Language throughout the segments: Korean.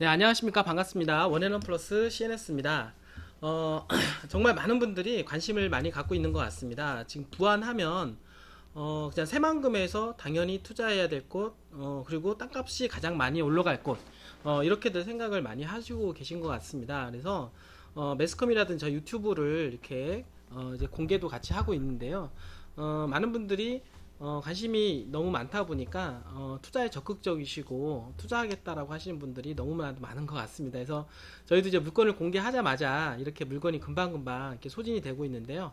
네, 안녕하십니까. 반갑습니다. 원앤원 플러스 CNS입니다. 정말 많은 분들이 관심을 많이 갖고 있는 것 같습니다. 지금 부안하면, 그냥 새만금에서 당연히 투자해야 될 곳, 그리고 땅값이 가장 많이 올라갈 곳, 이렇게들 생각을 많이 하시고 계신 것 같습니다. 그래서, 매스컴이라든지 저 유튜브를 이렇게, 이제 공개도 같이 하고 있는데요. 많은 분들이 관심이 너무 많다 보니까 투자에 적극적이시고 투자하겠다라고 하시는 분들이 너무 많은 것 같습니다. 그래서 저희도 이제 물건을 공개하자마자 이렇게 물건이 금방금방 이렇게 소진이 되고 있는데요.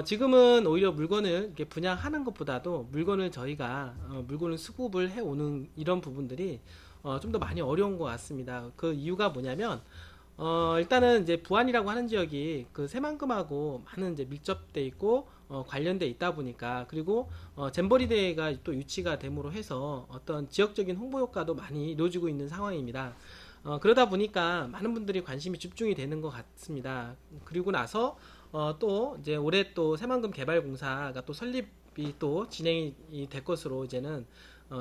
지금은 오히려 물건을 이렇게 분양하는 것보다도 물건을 저희가 물건을 수급을 해오는 이런 부분들이 좀 더 많이 어려운 것 같습니다. 그 이유가 뭐냐면 일단은 이제 부안이라고 하는 지역이 그 새만금하고 많은 이제 밀접돼 있고 관련돼 있다 보니까, 그리고 잼버리 대회가 또 유치가 됨으로 해서 어떤 지역적인 홍보 효과도 많이 이루어지고 있는 상황입니다. 그러다 보니까 많은 분들이 관심이 집중이 되는 것 같습니다. 그리고 나서 또 이제 올해 또 새만금 개발공사가 또 설립이 또 진행이 될 것으로 이제는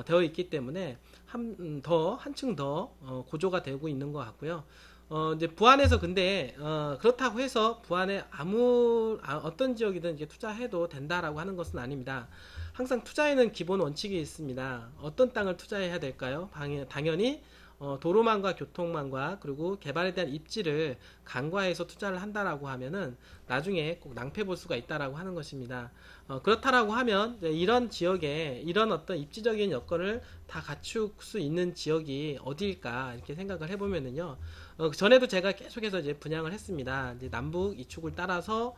되어 있기 때문에 한층 더 고조가 되고 있는 것 같고요. 이제 부안에서 근데 그렇다고 해서 부안에 어떤 지역이든 이제 투자해도 된다라고 하는 것은 아닙니다. 항상 투자에는 기본 원칙이 있습니다. 어떤 땅을 투자해야 될까요? 당연히 도로망과 교통망과 그리고 개발에 대한 입지를 간과해서 투자를 한다라고 하면은 나중에 꼭 낭패 볼 수가 있다라고 하는 것입니다. 그렇다라고 하면 이런 지역에 이런 어떤 입지적인 여건을 다 갖출 수 있는 지역이 어디일까 이렇게 생각을 해보면은요. 전에도 제가 계속해서 이제 분양을 했습니다. 이제 남북 이축을 따라서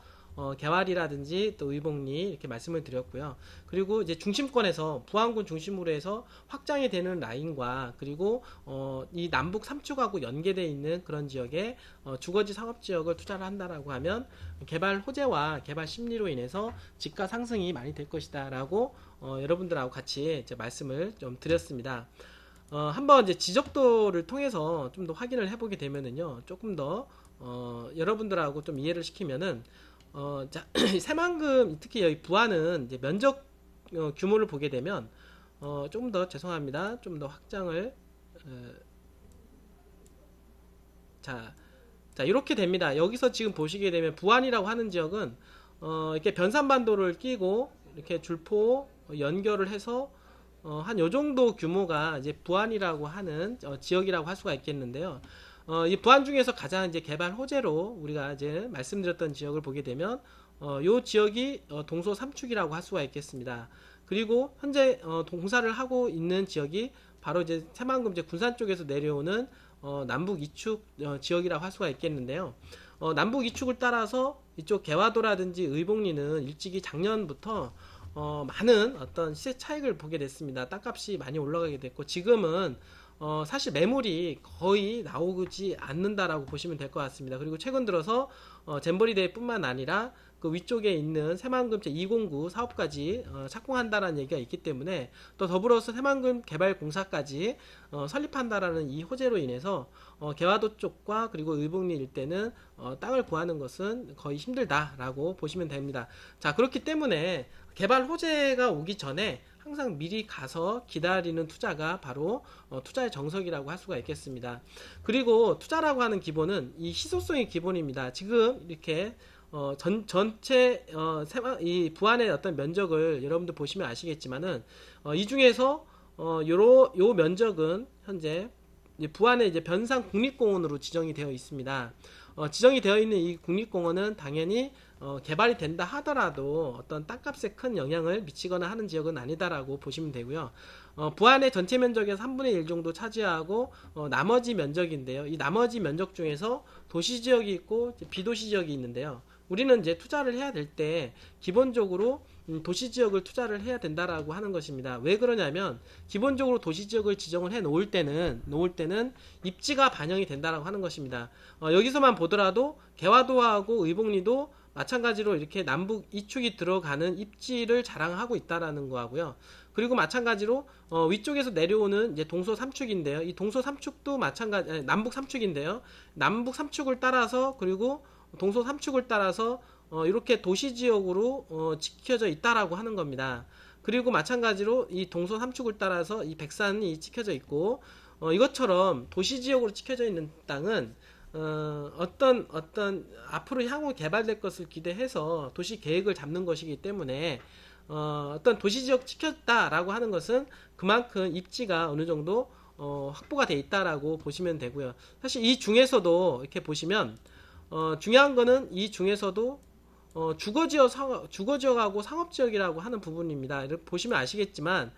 개활이라든지 또 의복리 이렇게 말씀을 드렸고요. 그리고 이제 중심권에서 부안군 중심으로 해서 확장이 되는 라인과 그리고 이 남북 삼축하고 연계되어 있는 그런 지역에 주거지 상업 지역을 투자를 한다라고 하면 개발 호재와 개발 심리로 인해서 집가 상승이 많이 될 것이다라고 여러분들하고 같이 이제 말씀을 좀 드렸습니다. 한번 이제 지적도를 통해서 좀 더 확인을 해보게 되면은요, 조금 더 여러분들하고 좀 이해를 시키면은 자, 새만금 특히 여기 부안은 이제 면적 규모를 보게 되면 조금 더 죄송합니다. 좀 더 확장을 어, 자, 자 이렇게 됩니다. 여기서 지금 보시게 되면 부안이라고 하는 지역은 이렇게 변산반도를 끼고 이렇게 줄포 연결을 해서 한 요 정도 규모가 이제 부안이라고 하는 지역이라고 할 수가 있겠는데요. 이 부안 중에서 가장 이제 개발 호재로 우리가 이제 말씀드렸던 지역을 보게 되면 요 지역이 동서 3축이라고 할 수가 있겠습니다. 그리고 현재 공사를 하고 있는 지역이 바로 이제 새만금 이제 군산 쪽에서 내려오는 남북 2축 지역이라고 할 수가 있겠는데요. 남북 2축을 따라서 이쪽 개화도라든지 의복리는 일찍이 작년부터 많은 어떤 시세 차익을 보게 됐습니다. 땅값이 많이 올라가게 됐고, 지금은 사실 매물이 거의 나오지 않는다라고 보시면 될 것 같습니다. 그리고 최근 들어서 잼버리 대회뿐만 아니라 그 위쪽에 있는 새만금 제209 사업까지 착공한다라는 얘기가 있기 때문에, 또 더불어서 새만금 개발공사까지 설립한다라는 이 호재로 인해서 개화도 쪽과 그리고 의복리 일대는 땅을 구하는 것은 거의 힘들다라고 보시면 됩니다. 자, 그렇기 때문에 개발 호재가 오기 전에 항상 미리 가서 기다리는 투자가 바로 투자의 정석이라고 할 수가 있겠습니다. 그리고 투자라고 하는 기본은 이 희소성이 기본입니다. 지금 이렇게 전체 이 부안의 어떤 면적을 여러분들 보시면 아시겠지만은 이 중에서 요 면적은 현재 부안의 이제 변산 국립공원으로 지정이 되어 있습니다. 지정이 되어 있는 이 국립공원은 당연히 개발이 된다 하더라도 어떤 땅값에 큰 영향을 미치거나 하는 지역은 아니다라고 보시면 되고요. 부안의 전체 면적에서 3분의 1 정도 차지하고 나머지 면적인데요. 이 나머지 면적 중에서 도시 지역이 있고 비도시 지역이 있는데요. 우리는 이제 투자를 해야 될 때 기본적으로 도시 지역을 투자를 해야 된다라고 하는 것입니다. 왜 그러냐면 기본적으로 도시 지역을 지정을 해 놓을 때는 입지가 반영이 된다라고 하는 것입니다. 여기서만 보더라도 개화도하고 의복리도 마찬가지로 이렇게 남북 이축이 들어가는 입지를 자랑하고 있다라는 거하고요. 그리고 마찬가지로 위쪽에서 내려오는 이제 동서 3축인데요. 이 동서 3축도 마찬가지, 남북 3축인데요. 남북 3축을 따라서 그리고 동서 3축을 따라서 이렇게 도시 지역으로 지켜져 있다라고 하는 겁니다. 그리고 마찬가지로 이 동서 3축을 따라서 이 백산이 찍혀져 있고 이것처럼 도시 지역으로 찍혀져 있는 땅은 어떤 앞으로 향후 개발될 것을 기대해서 도시 계획을 잡는 것이기 때문에 어떤 도시 지역 찍혔다라고 하는 것은 그만큼 입지가 어느 정도 확보가 돼 있다라고 보시면 되고요. 사실 이 중에서도 이렇게 보시면 중요한 거는 이 중에서도 주거지역하고 상업지역이라고 하는 부분입니다. 이렇게 보시면 아시겠지만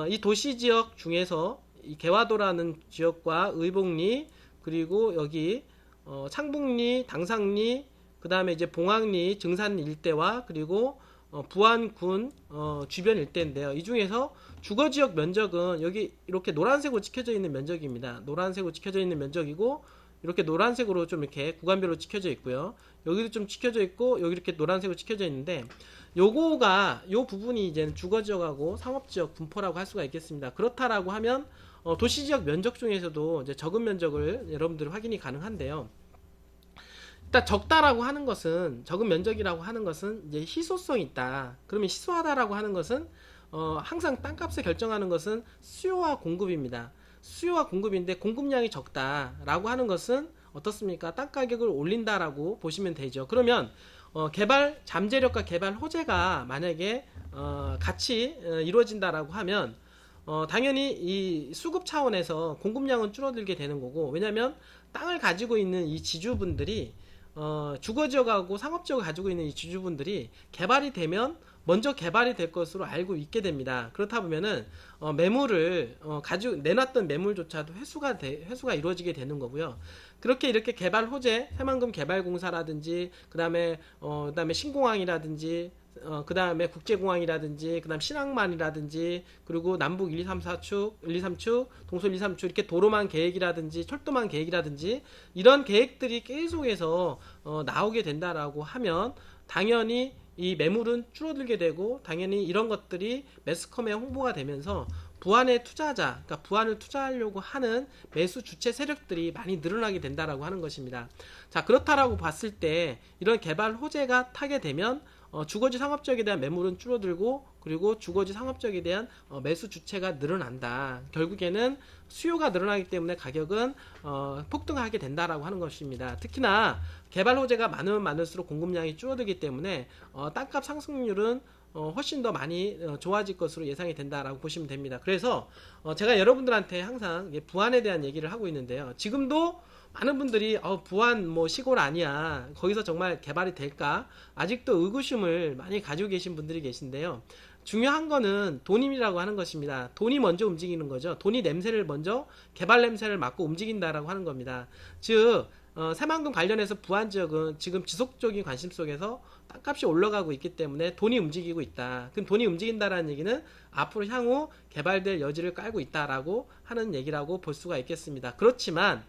이 도시지역 중에서 이 개화도라는 지역과 의복리 그리고 여기 창북리, 당상리, 그 다음에 이제 봉황리, 증산 일대와 그리고 부안군 주변 일대인데요. 이 중에서 주거지역 면적은 여기 이렇게 노란색으로 찍혀져 있는 면적입니다. 노란색으로 찍혀져 있는 면적이고 이렇게 노란색으로 좀 이렇게 구간별로 찍혀져 있고요. 여기도 좀 찍혀져 있고 여기 이렇게 노란색으로 찍혀져 있는데 요 부분이 이제 주거지역하고 상업지역 분포라고 할 수가 있겠습니다. 그렇다라고 하면 도시지역 면적 중에서도 이제 적은 면적을 여러분들이 확인이 가능한데요. 일단 적다라고 하는 것은 적은 면적이라고 하는 것은 이제 희소성이 있다. 그러면 희소하다라고 하는 것은 항상 땅값을 결정하는 것은 수요와 공급입니다. 수요와 공급인데 공급량이 적다라고 하는 것은 어떻습니까? 땅 가격을 올린다라고 보시면 되죠. 그러면 개발 잠재력과 개발 호재가 만약에 같이 이루어진다라고 하면 당연히 이 수급 차원에서 공급량은 줄어들게 되는 거고, 왜냐면 땅을 가지고 있는 이 지주분들이 주거지역하고 상업지역을 가지고 있는 이 지주분들이 개발이 되면 먼저 개발이 될 것으로 알고 있게 됩니다. 그렇다 보면은 매물을 가지고 내놨던 매물조차도 회수가 이루어지게 되는 거고요. 그렇게 이렇게 개발 호재, 새만금 개발공사라든지 그다음에 신공항이라든지 그다음에 국제공항이라든지 그다음 신항만이라든지 그리고 남북 1, 2, 3, 4축, 1, 2, 3축, 동서 1, 2, 3축 이렇게 도로망 계획이라든지 철도망 계획이라든지 이런 계획들이 계속해서 나오게 된다라고 하면 당연히 이 매물은 줄어들게 되고 당연히 이런 것들이 매스컴에 홍보가 되면서 부안의 투자자, 그러니까 부안을 투자하려고 하는 매수 주체 세력들이 많이 늘어나게 된다라고 하는 것입니다. 자, 그렇다라고 봤을 때 이런 개발 호재가 타게 되면 주거지 상업지역에 대한 매물은 줄어들고 그리고 주거지 상업지역에 대한 매수 주체가 늘어난다. 결국에는 수요가 늘어나기 때문에 가격은 폭등하게 된다라고 하는 것입니다. 특히나 개발 호재가 많으면 많을수록 공급량이 줄어들기 때문에 땅값 상승률은 훨씬 더 많이 좋아질 것으로 예상이 된다라고 보시면 됩니다. 그래서 제가 여러분들한테 항상 부안에 대한 얘기를 하고 있는데요. 지금도 많은 분들이 부안 뭐 시골 아니야, 거기서 정말 개발이 될까, 아직도 의구심을 많이 가지고 계신 분들이 계신데요. 중요한 거는 돈이라고 하는 것입니다. 돈이 먼저 움직이는 거죠. 돈이 냄새를 먼저 개발 냄새를 맡고 움직인다라고 하는 겁니다. 즉 새만금 관련해서 부안 지역은 지금 지속적인 관심 속에서 땅값이 올라가고 있기 때문에 돈이 움직이고 있다. 그럼 돈이 움직인다라는 얘기는 앞으로 향후 개발될 여지를 깔고 있다라고 하는 얘기라고 볼 수가 있겠습니다. 그렇지만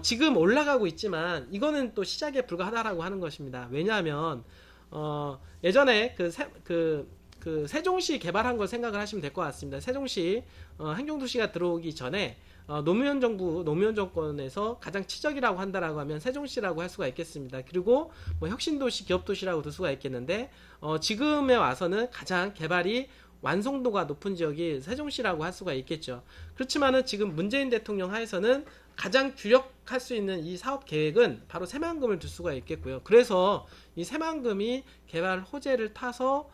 지금 올라가고 있지만 이거는 또 시작에 불과하다라고 하는 것입니다. 왜냐하면 예전에 그 세종시 개발한 걸 생각을 하시면 될 것 같습니다. 세종시 행정도시가 들어오기 전에 노무현 정권에서 가장 치적이라고 한다라고 하면 세종시라고 할 수가 있겠습니다. 그리고 뭐 혁신도시, 기업도시라고 둘 수가 있겠는데 지금에 와서는 가장 개발이 완성도가 높은 지역이 세종시라고 할 수가 있겠죠. 그렇지만은 지금 문재인 대통령 하에서는 가장 주력할 수 있는 이 사업 계획은 바로 새만금을 둘 수가 있겠고요. 그래서 이 새만금이 개발 호재를 타서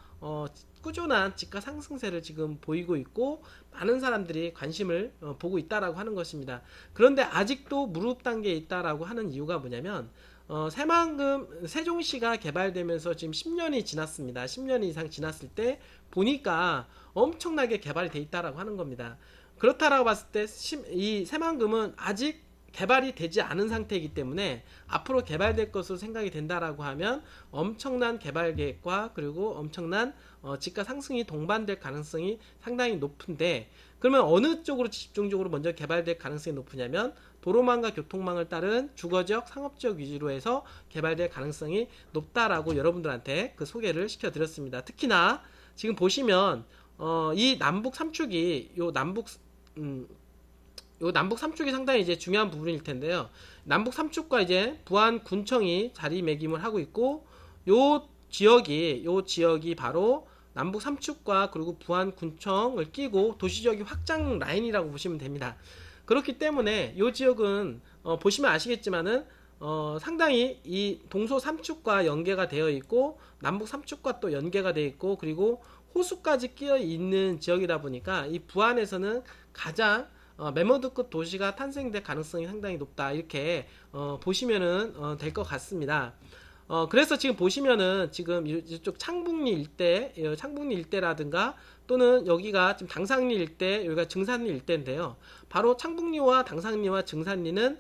꾸준한 집가 상승세를 지금 보이고 있고 많은 사람들이 관심을 보고 있다라고 하는 것입니다. 그런데 아직도 무릎 단계에 있다라고 하는 이유가 뭐냐면 새만금 세종시가 개발되면서 지금 10년이 지났습니다. 10년 이상 지났을 때 보니까 엄청나게 개발이 돼 있다라고 하는 겁니다. 그렇다라고 봤을 때 이 새만금은 아직 개발이 되지 않은 상태이기 때문에 앞으로 개발될 것으로 생각이 된다라고 하면 엄청난 개발 계획과 그리고 엄청난 집가 상승이 동반될 가능성이 상당히 높은데, 그러면 어느 쪽으로 집중적으로 먼저 개발될 가능성이 높으냐면 도로망과 교통망을 따른 주거지역, 상업지역 위주로 해서 개발될 가능성이 높다라고 여러분들한테 그 소개를 시켜드렸습니다. 특히나 지금 보시면 이 남북 3축이 요 남북 3축이 상당히 이제 중요한 부분일 텐데요. 남북 3축과 이제 부안 군청이 자리매김을 하고 있고 요 지역이 바로 남북 3축과 그리고 부안 군청을 끼고 도시지역이 확장 라인이라고 보시면 됩니다. 그렇기 때문에 이 지역은 보시면 아시겠지만은 상당히 이 동서 삼축과 연계가 되어 있고 남북 삼축과 또 연계가 되어 있고 그리고 호수까지 끼어 있는 지역이다 보니까 이 부안에서는 가장 메모드급 도시가 탄생될 가능성이 상당히 높다 이렇게 보시면은 될 것 같습니다. 그래서 지금 보시면은 지금 이쪽 창북리 일대, 창북리 일대라든가 또는 여기가 지금 당산리 일대, 여기가 증산리 일대인데요. 바로 창북리와 당산리와 증산리는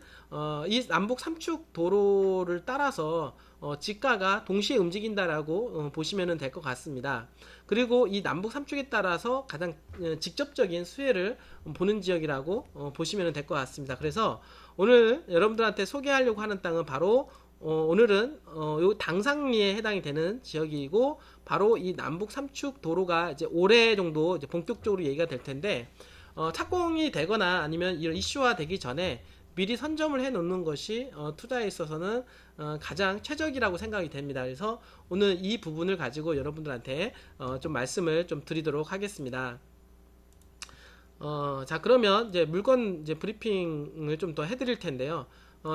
이 남북 삼축 도로를 따라서 지가가 동시에 움직인다라고 보시면 될 것 같습니다. 그리고 이 남북 삼축에 따라서 가장 직접적인 수혜를 보는 지역이라고 보시면 될 것 같습니다. 그래서 오늘 여러분들한테 소개하려고 하는 땅은 바로 오늘은 요 당산리에 해당이 되는 지역이고 바로 이 남북 삼축 도로가 이제 올해 정도 이제 본격적으로 얘기가 될 텐데 착공이 되거나 아니면 이런 이슈화 되기 전에 미리 선점을 해 놓는 것이 투자에 있어서는 가장 최적이라고 생각이 됩니다. 그래서 오늘 이 부분을 가지고 여러분들한테 좀 말씀을 좀 드리도록 하겠습니다. 자, 그러면 이제 물건 이제 브리핑을 좀 더 해드릴 텐데요.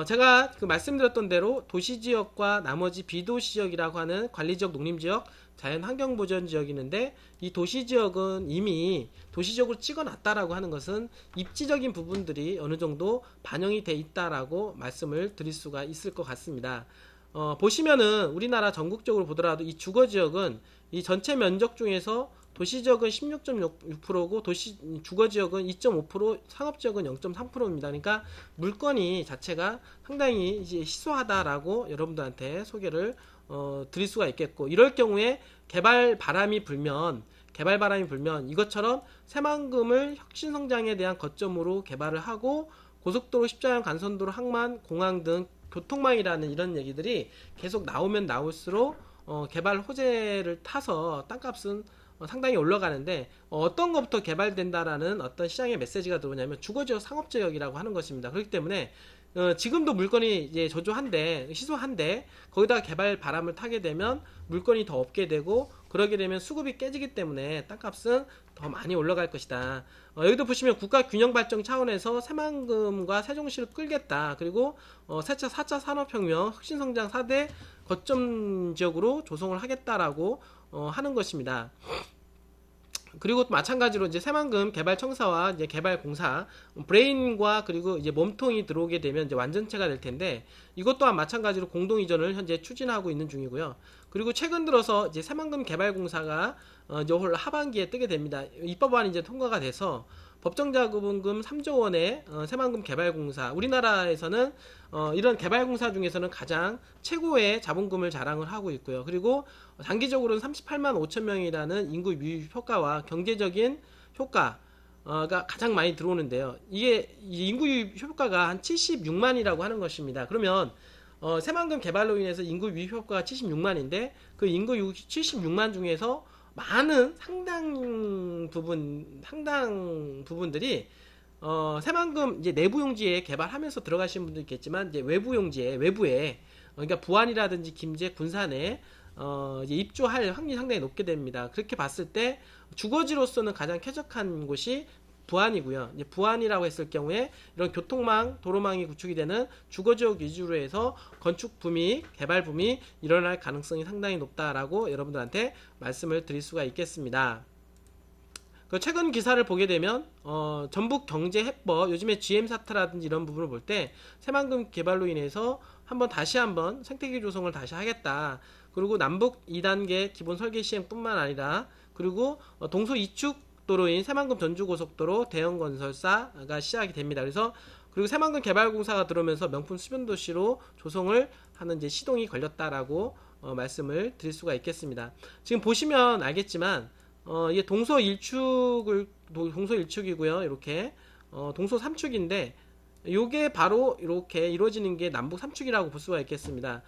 제가 그 말씀드렸던 대로 도시지역과 나머지 비도시지역이라고 하는 관리지역, 농림지역, 자연환경보전지역이 있는데 이 도시지역은 이미 도시지역으로 찍어놨다라고 하는 것은 입지적인 부분들이 어느 정도 반영이 돼 있다라고 말씀을 드릴 수가 있을 것 같습니다. 보시면은 우리나라 전국적으로 보더라도 이 주거지역은 이 전체 면적 중에서 도시지역은 16.6%고 주거지역은 2.5%, 산업지역은 0.3%입니다. 그러니까 물건이 자체가 상당히 이제 희소하다라고 여러분들한테 소개를 드릴 수가 있겠고, 이럴 경우에 개발 바람이 불면 이것처럼 새만금을 혁신성장에 대한 거점으로 개발을 하고 고속도로, 십자형 간선도로, 항만, 공항 등 교통망이라는 이런 얘기들이 계속 나오면 나올수록 개발 호재를 타서 땅값은 상당히 올라가는데 어떤 것부터 개발된다라는 어떤 시장의 메시지가 들어오냐면 주거지역, 상업지역이라고 하는 것입니다. 그렇기 때문에 지금도 물건이 이제 저조한데, 희소한데 거기다가 개발 바람을 타게 되면 물건이 더 없게 되고 그러게 되면 수급이 깨지기 때문에 땅값은 더 많이 올라갈 것이다. 여기도 보시면 국가균형발전 차원에서 새만금과 세종시를 끌겠다. 그리고 4차 산업혁명 혁신성장 4대 거점 지역으로 조성을 하겠다라고 하는 것입니다. 그리고 또 마찬가지로 이제 새만금 개발청사와 이제 개발공사, 브레인과 그리고 이제 몸통이 들어오게 되면 이제 완전체가 될 텐데 이것 또한 마찬가지로 공동 이전을 현재 추진하고 있는 중이고요. 그리고 최근 들어서 이제 새만금 개발공사가 이제 올 하반기에 뜨게 됩니다. 입법안이 이제 통과가 돼서 법정자금금 3조 원의 새만금 개발공사, 우리나라에서는 이런 개발공사 중에서는 가장 최고의 자본금을 자랑을 하고 있고요. 그리고 단기적으로는 38만 5천 명이라는 인구 유입 효과와 경제적인 효과가 가장 많이 들어오는데요. 이게 인구 유입 효과가 한 76만이라고 하는 것입니다. 그러면 새만금 개발로 인해서 인구 유입 효과가 76만인데 그 인구 76만 중에서 많은 상당 부분들이 새만금 이제 내부 용지에 개발하면서 들어가신 분도 있겠지만 이제 외부 용지에 외부에 그러니까 부안이라든지 김제, 군산에 이제 입주할 확률이 상당히 높게 됩니다. 그렇게 봤을 때 주거지로서는 가장 쾌적한 곳이 부안이고요. 이제 부안이라고 했을 경우에 이런 교통망, 도로망이 구축이 되는 주거지역 위주로 해서 건축 붐이, 개발 붐이 일어날 가능성이 상당히 높다라고 여러분들한테 말씀을 드릴 수가 있겠습니다. 최근 기사를 보게 되면 전북 경제해법, 요즘에 GM 사태라든지 이런 부분을 볼 때 새만금 개발로 인해서 다시 한번 생태계 조성을 다시 하겠다. 그리고 남북 2단계 기본 설계 시행뿐만 아니라 그리고 동서 2축 도로인 새만금 전주고속도로 대형 건설사가 시작이 됩니다. 그리고 새만금 개발공사가 들어오면서 명품 수변도시로 조성을 하는 이제 시동이 걸렸다라고 말씀을 드릴 수가 있겠습니다. 지금 보시면 알겠지만 이게 동서 1축이고요. 이렇게 동서 3축인데 요게 바로 이렇게 이루어지는 게 남북 3축이라고 볼 수가 있겠습니다.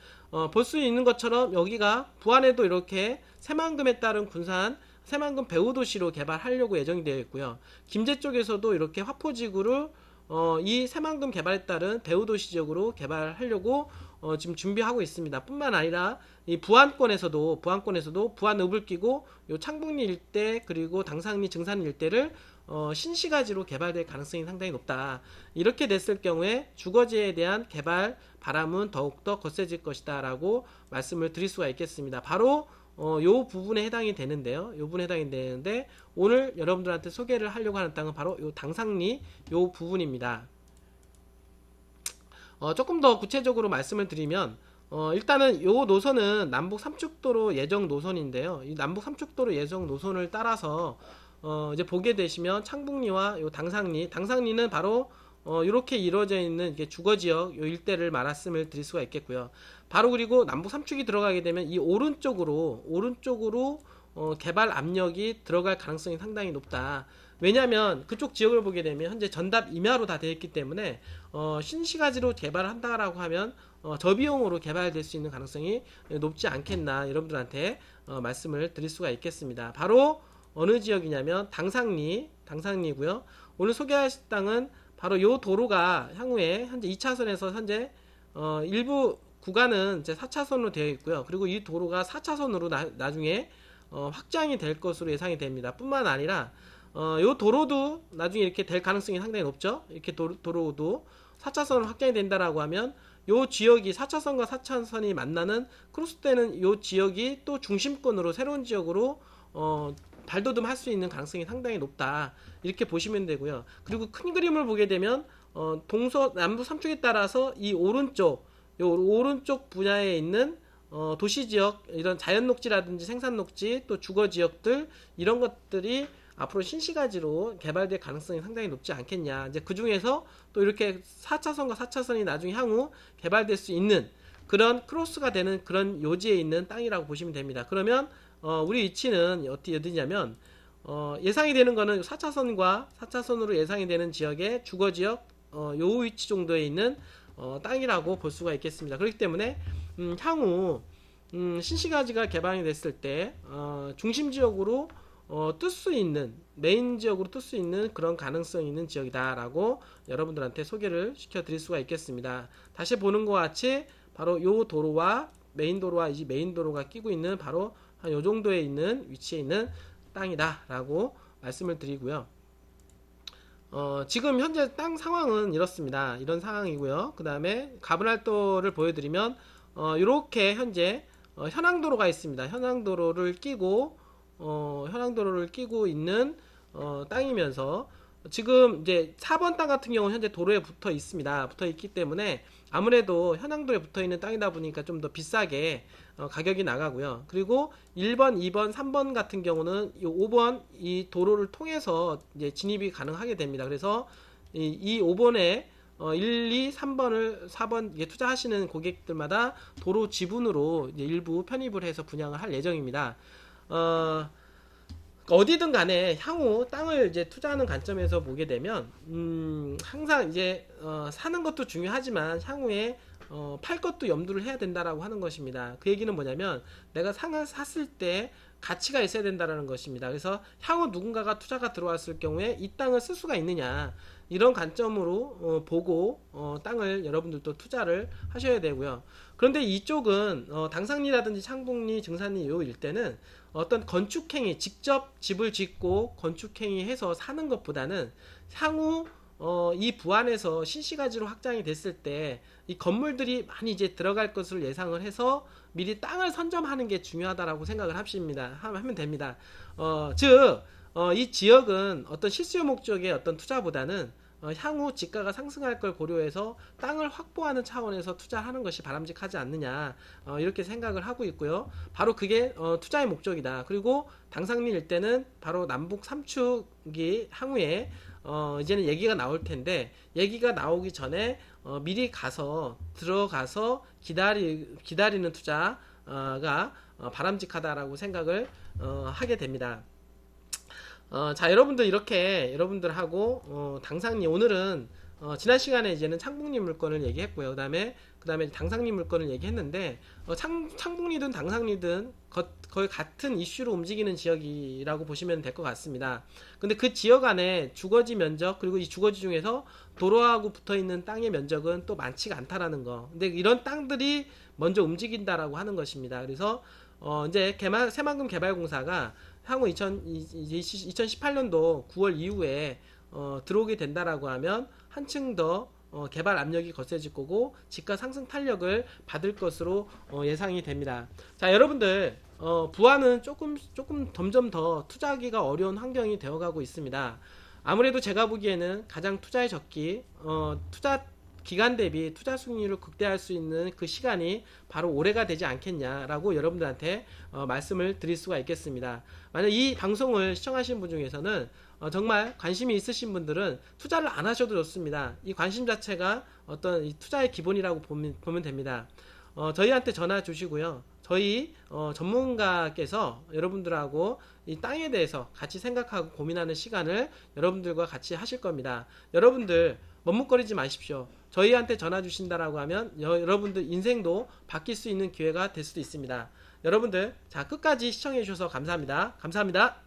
볼 수 있는 것처럼 여기가 부안에도 이렇게 새만금에 따른 군산 새만금 배후도시로 개발하려고 예정이 되어 있고요. 김제 쪽에서도 이렇게 화포지구를 이 새만금 개발에 따른 대우도시 지역으로 개발하려고 지금 준비하고 있습니다. 뿐만 아니라 이 부안권에서도 부안읍을 끼고 요 창북리 일대 그리고 당상리 증산 일대를 신시가지로 개발될 가능성이 상당히 높다. 이렇게 됐을 경우에 주거지에 대한 개발 바람은 더욱더 거세질 것이다 라고 말씀을 드릴 수가 있겠습니다. 바로 요 부분에 해당이 되는데요. 요 부분에 해당이 되는데 오늘 여러분들한테 소개를 하려고 하는 땅은 바로 요 당상리 요 부분입니다. 조금 더 구체적으로 말씀을 드리면 일단은 요 노선은 남북 삼축도로 예정 노선인데요. 이 남북 삼축도로 예정 노선을 따라서 이제 보게 되시면 창북리와 요 당상리는 바로 이렇게 이루어져 있는 이게 주거지역 요 일대를 말씀을 드릴 수가 있겠고요. 바로 그리고 남북 삼축이 들어가게 되면 이 오른쪽으로 개발 압력이 들어갈 가능성이 상당히 높다. 왜냐하면 그쪽 지역을 보게 되면 현재 전답 임야로 다 되어 있기 때문에 신시가지로 개발을 한다라고 하면 저비용으로 개발될 수 있는 가능성이 높지 않겠나 여러분들한테 말씀을 드릴 수가 있겠습니다. 바로 어느 지역이냐면 당상리고요. 오늘 소개하실 땅은 바로 요 도로가 향후에 현재 2차선에서 현재 일부 구간은 이제 4차선으로 되어 있고요. 그리고 이 도로가 4차선으로 나중에 확장이 될 것으로 예상이 됩니다. 뿐만 아니라 요 도로도 나중에 이렇게 될 가능성이 상당히 높죠. 이렇게 도로도 4차선으로 확장이 된다라고 하면 요 지역이 4차선과 4차선이 만나는 크로스되는 요 지역이 또 중심권으로 새로운 지역으로 발돋움할 수 있는 가능성이 상당히 높다. 이렇게 보시면 되고요. 그리고 큰 그림을 보게 되면 남북 삼축에 따라서 이 오른쪽 분야에 있는 도시지역 이런 자연녹지라든지 생산녹지 또 주거지역들 이런 것들이 앞으로 신시가지로 개발될 가능성이 상당히 높지 않겠냐. 이제 그 중에서 또 이렇게 4차선과 4차선이 나중에 향후 개발될 수 있는 그런 크로스가 되는 그런 요지에 있는 땅이라고 보시면 됩니다. 그러면 우리 위치는 어디냐면 예상이 되는 거는 4차선으로 예상이 되는 지역의 주거지역 요 위치 정도에 있는 땅이라고 볼 수가 있겠습니다. 그렇기 때문에 향후 신시가지가 개방이 됐을 때 중심지역으로 뜰 수 있는 메인 지역으로 뜰 수 있는 그런 가능성이 있는 지역이다라고 여러분들한테 소개를 시켜드릴 수가 있겠습니다. 다시 보는 것 같이 바로 요 도로와 메인 도로가 끼고 있는 바로 한 요 정도에 있는 위치에 있는 땅이다라고 말씀을 드리고요. 지금 현재 땅 상황은 이렇습니다. 이런 상황이고요. 그 다음에 가분할도를 보여드리면 이렇게 현재 현항도로가 있습니다. 현항도로를 끼고 있는 땅이면서 지금 이제 4번 땅 같은 경우는 현재 도로에 붙어 있기 때문에 아무래도 현항도에 붙어 있는 땅이다 보니까 좀 더 비싸게 가격이 나가고요. 그리고 1번, 2번, 3번 같은 경우는 이 5번 이 도로를 통해서 이제 진입이 가능하게 됩니다. 그래서 이 5번에 1, 2, 3번을 4번 투자하시는 고객들마다 도로 지분으로 이제 일부 편입을 해서 분양을 할 예정입니다. 어디든 간에 향후 땅을 이제 투자하는 관점에서 보게 되면 항상 이제 사는 것도 중요하지만 향후에 팔 것도 염두를 해야 된다라고 하는 것입니다. 그 얘기는 뭐냐면 내가 상을 샀을 때 가치가 있어야 된다라는 것입니다. 그래서 향후 누군가가 투자가 들어왔을 경우에 이 땅을 쓸 수가 있느냐 이런 관점으로 보고 땅을 여러분들도 투자를 하셔야 되고요. 그런데 이쪽은 당상리라든지 창북리, 증산리 요 일대는 어떤 건축행위, 직접 집을 짓고 건축행위 해서 사는 것보다는 향후 이 부안에서 신시가지로 확장이 됐을 때 이 건물들이 많이 이제 들어갈 것을 예상을 해서 미리 땅을 선점하는 게 중요하다라고 생각을 하면 됩니다. 즉 이 지역은 어떤 실수요 목적의 어떤 투자보다는 향후 지가가 상승할 걸 고려해서 땅을 확보하는 차원에서 투자하는 것이 바람직하지 않느냐 이렇게 생각을 하고 있고요. 바로 그게 투자의 목적이다. 그리고 당상리 일대는 바로 남북 삼축이 향후에 이제는 얘기가 나올 텐데 얘기가 나오기 전에 미리 들어가서 기다리는 투자가 바람직하다라고 생각을 하게 됩니다. 자, 여러분들 이렇게 여러분들하고 당상리 오늘은 지난 시간에 이제는 창북리 물건을 얘기했고요. 그다음에 당상리 물건을 얘기했는데, 창북리든 당상리든 거의 같은 이슈로 움직이는 지역이라고 보시면 될 것 같습니다. 근데 그 지역 안에 주거지 면적, 그리고 이 주거지 중에서 도로하고 붙어 있는 땅의 면적은 또 많지가 않다라는 거. 근데 이런 땅들이 먼저 움직인다라고 하는 것입니다. 그래서 이제 새만금 개발공사가 향후 2018년도 9월 이후에 들어오게 된다라고 하면 한층 더 개발 압력이 거세질 거고 집가 상승 탄력을 받을 것으로 예상이 됩니다. 자, 여러분들, 부안은 조금 점점 더 투자하기가 어려운 환경이 되어가고 있습니다. 아무래도 제가 보기에는 가장 투자에 적기, 투자 기간 대비 투자 수익률을 극대화할 수 있는 그 시간이 바로 올해가 되지 않겠냐라고 여러분들한테 말씀을 드릴 수가 있겠습니다. 만약 이 방송을 시청하신 분 중에서는 정말 관심이 있으신 분들은 투자를 안 하셔도 좋습니다. 이 관심 자체가 어떤 이 투자의 기본이라고 보면 됩니다. 저희한테 전화 주시고요. 저희 전문가께서 여러분들하고 이 땅에 대해서 같이 생각하고 고민하는 시간을 여러분들과 같이 하실 겁니다. 여러분들 머뭇거리지 마십시오. 저희한테 전화 주신다라고 하면 여러분들 인생도 바뀔 수 있는 기회가 될 수도 있습니다. 여러분들, 자, 끝까지 시청해 주셔서 감사합니다. 감사합니다.